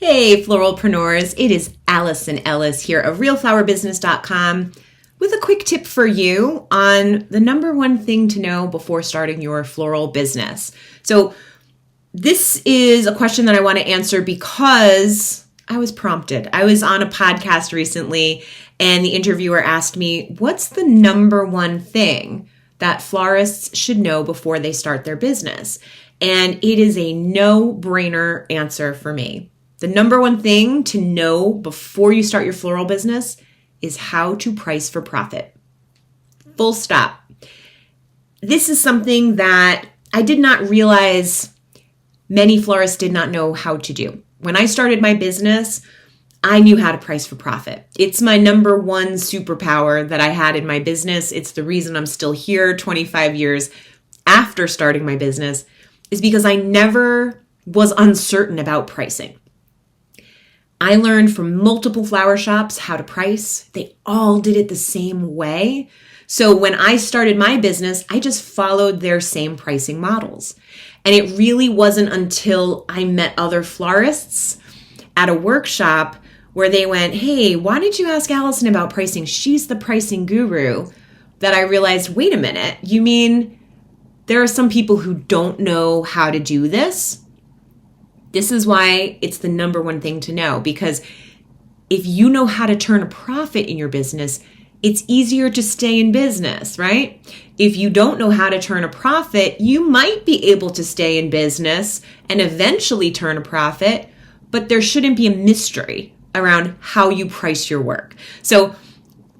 Hey, floralpreneurs, it is Alison Ellis here of realflowerbusiness.com with a quick tip for you on the number one thing to know before starting your floral business. So this is a question that I want to answer because I was prompted. I was on a podcast recently and the interviewer asked me, what's the number one thing that florists should know before they start their business? And it is a no-brainer answer for me. The number one thing to know before you start your floral business is how to price for profit. Full stop. This is something that I did not realize many florists did not know how to do. When I started my business, I knew how to price for profit. It's my number one superpower that I had in my business. It's the reason I'm still here 25 years after starting my business, is because I never was uncertain about pricing. I learned from multiple flower shops how to price. They all did it the same way. So when I started my business, I just followed their same pricing models. And it really wasn't until I met other florists at a workshop where they went, hey, why did you ask Alison about pricing? She's the pricing guru. That I realized, wait a minute, you mean there are some people who don't know how to do this? This is why it's the number one thing to know, because if you know how to turn a profit in your business, it's easier to stay in business, right? If you don't know how to turn a profit, you might be able to stay in business and eventually turn a profit, but there shouldn't be a mystery around how you price your work. So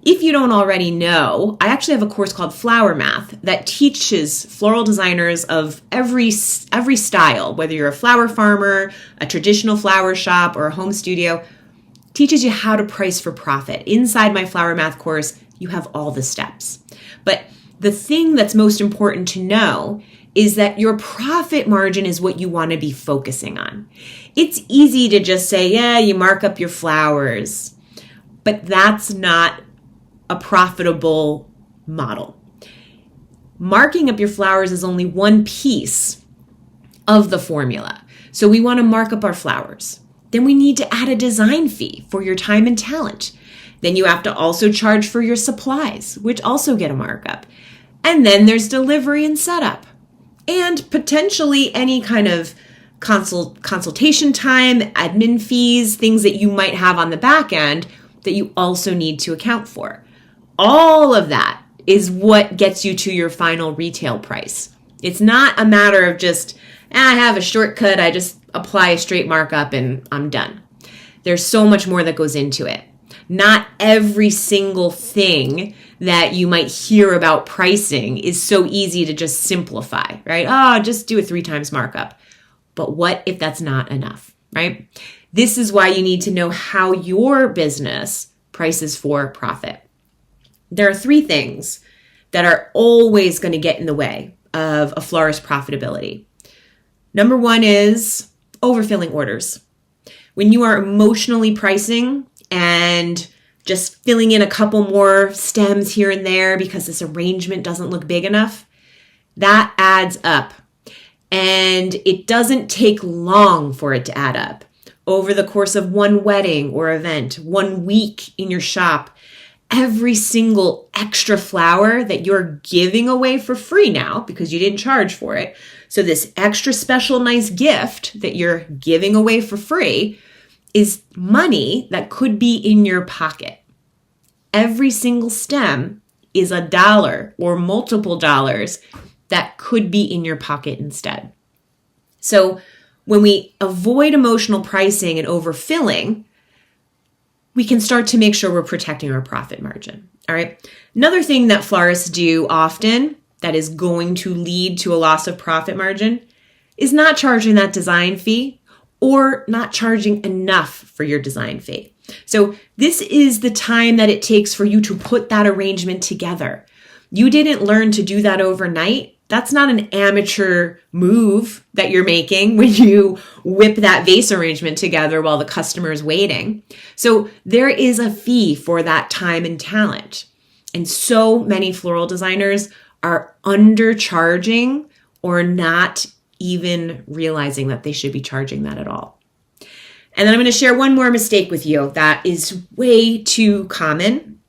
if you don't already know, I actually have a course called Flower Math that teaches floral designers of every style, whether you're a flower farmer, a traditional flower shop, or a home studio, teaches you how to price for profit. Inside my Flower Math course, you have all the steps. But the thing that's most important to know is that your profit margin is what you want to be focusing on. It's easy to just say, yeah, you mark up your flowers, but that's not a profitable model. Marking up your flowers is only one piece of the formula. So we want to mark up our flowers. Then we need to add a design fee for your time and talent. Then you have to also charge for your supplies, which also get a markup. And then there's delivery and setup. And potentially any kind of consultation time, admin fees, things that you might have on the back end that you also need to account for. All of that is what gets you to your final retail price. It's not a matter of just, I have a shortcut, I just apply a straight markup and I'm done. There's so much more that goes into it. Not every single thing that you might hear about pricing is so easy to just simplify, right? Oh, just do a 3 times markup. But what if that's not enough, right? This is why you need to know how your business prices for profit. There are 3 things that are always going to get in the way of a florist profitability. Number 1 is overfilling orders. When you are emotionally pricing and just filling in a couple more stems here and there because this arrangement doesn't look big enough, that adds up. And it doesn't take long for it to add up. Over the course of one wedding or event, 1 week in your shop, every single extra flower that you're giving away for free now because you didn't charge for it. So this extra special nice gift that you're giving away for free is money that could be in your pocket. Every single stem is $1 or multiple dollars that could be in your pocket instead. So when we avoid emotional pricing and overfilling, we can start to make sure we're protecting our profit margin. All right. Another thing that florists do often that is going to lead to a loss of profit margin is not charging that design fee or not charging enough for your design fee. So this is the time that it takes for you to put that arrangement together. You didn't learn to do that overnight. That's not an amateur move that you're making when you whip that vase arrangement together while the customer is waiting. So there is a fee for that time and talent. And so many floral designers are undercharging or not even realizing that they should be charging that at all. And then I'm going to share one more mistake with you that is way too common.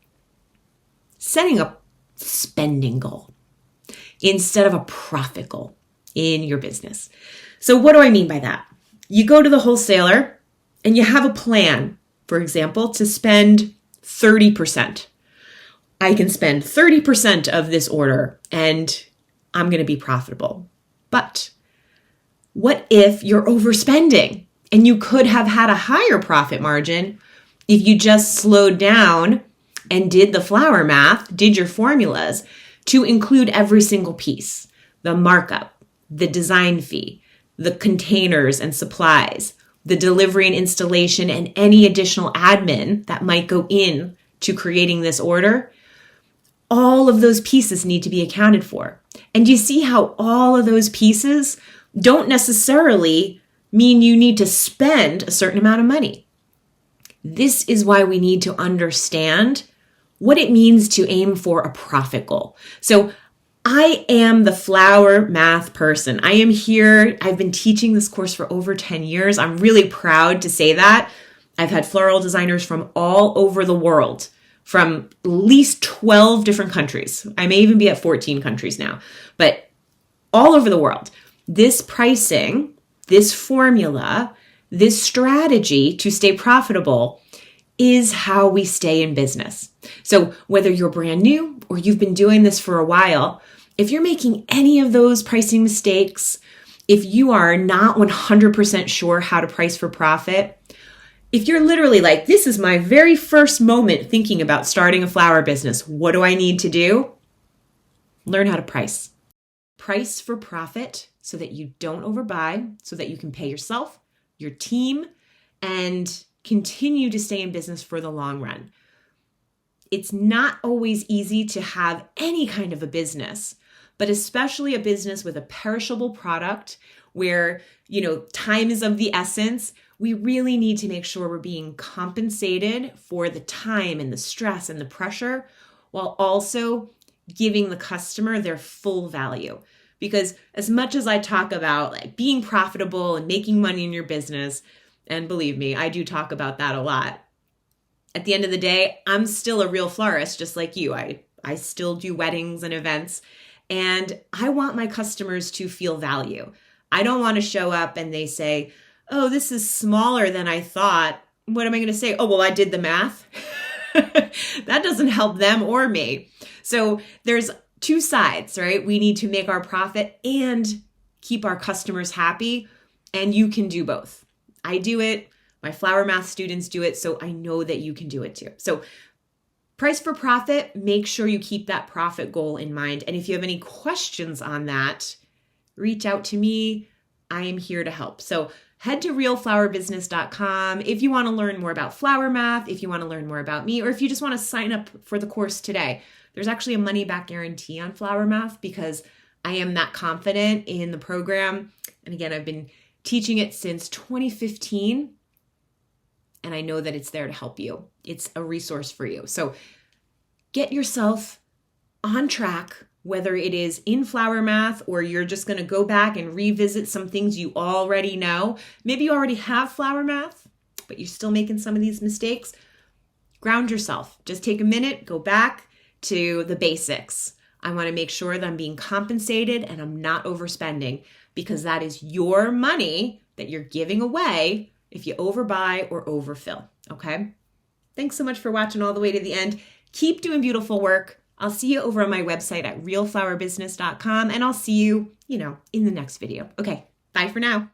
Setting a spending goal instead of a profit goal in your business. So what do I mean by that? You go to the wholesaler and you have a plan, for example, to spend 30%. I can spend 30% of this order and I'm going to be profitable. But what if you're overspending and you could have had a higher profit margin if you just slowed down and did the flower math, did your formulas to include every single piece, the markup, the design fee, the containers and supplies, the delivery and installation, and any additional admin that might go in to creating this order. All of those pieces need to be accounted for. And you see how all of those pieces don't necessarily mean you need to spend a certain amount of money. This is why we need to understand what it means to aim for a profit goal. So I am the flower math person. I am here. I've been teaching this course for over 10 years. I'm really proud to say that. I've had floral designers from all over the world, from at least 12 different countries. I may even be at 14 countries now, but all over the world. This pricing, this formula, this strategy to stay profitable is how we stay in business. So whether you're brand new or you've been doing this for a while, if you're making any of those pricing mistakes, if you are not 100% sure how to price for profit, if you're literally like, this is my very first moment thinking about starting a flower business, what do I need to do? Learn how to price. Price for profit so that you don't overbuy, so that you can pay yourself, your team, and continue to stay in business for the long run. It's not always easy to have any kind of a business, but especially a business with a perishable product where, time is of the essence. We really need to make sure we're being compensated for the time and the stress and the pressure while also giving the customer their full value. Because as much as I talk about being profitable and making money in your business, and believe me, I do talk about that a lot. At the end of the day, I'm still a real florist, just like you. I still do weddings and events, and I want my customers to feel value. I don't want to show up and they say, oh, this is smaller than I thought. What am I going to say? Oh, well, I did the math. That doesn't help them or me. So there's two sides, right? We need to make our profit and keep our customers happy, and you can do both. I do it. My flower math students do it, so I know that you can do it too. So price for profit, make sure you keep that profit goal in mind. And if you have any questions on that, reach out to me. I am here to help. So head to realflowerbusiness.com if you want to learn more about flower math, if you want to learn more about me, or if you just want to sign up for the course today. There's actually a money-back guarantee on flower math because I am that confident in the program. And again, I've been teaching it since 2015, and I know that it's there to help you. It's a resource for you. So get yourself on track, whether it is in flower math or you're just going to go back and revisit some things you already know. Maybe you already have flower math, but you're still making some of these mistakes. Ground yourself. Just take a minute, go back to the basics. I want to make sure that I'm being compensated and I'm not overspending, because that is your money that you're giving away if you overbuy or overfill. Okay? Thanks so much for watching all the way to the end. Keep doing beautiful work. I'll see you over on my website at realflowerbusiness.com, and I'll see you, in the next video. Okay, bye for now.